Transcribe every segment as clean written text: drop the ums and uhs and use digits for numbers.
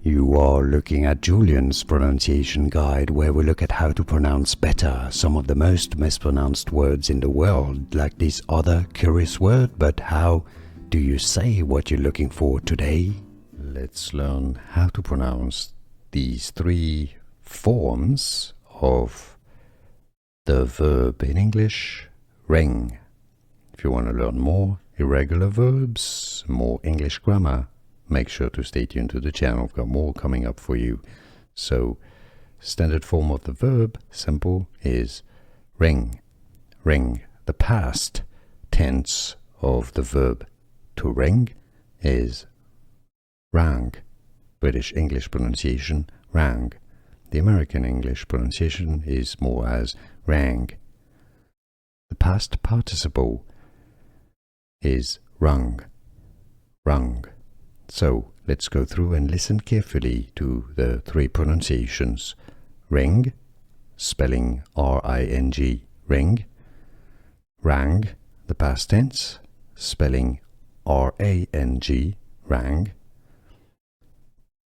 You are looking at Julian's pronunciation guide, where we look at how to pronounce better some of the most mispronounced words in the world, like this other curious word. But how do you say what you're looking for today? Let's learn how to pronounce these three forms of the verb in English, ring. If you want to learn more irregular verbs, more English grammar, make sure to stay tuned to the channel. I've got more coming up for you. So, standard form of the verb, simple, is ring. Ring. The past tense of the verb to ring is rang. British English pronunciation, rang. The American English pronunciation is more as rang. The past participle is rung. Rung. So, let's go through and listen carefully to the three pronunciations. Ring, spelling R-I-N-G, ring. Rang, the past tense, spelling R-A-N-G, rang.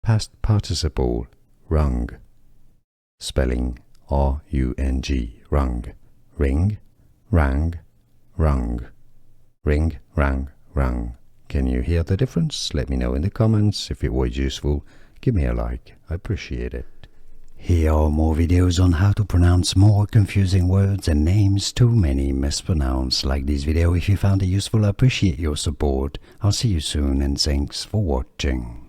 Past participle, rung, spelling R-U-N-G, rung. Ring, rang, rung. Ring, rang, rung. Can you hear the difference? Let me know in the comments. If it was useful, give me a like. I appreciate it. Here are more videos on how to pronounce more confusing words and names too many mispronounced. Like this video if you found it useful. I appreciate your support. I'll see you soon and thanks for watching.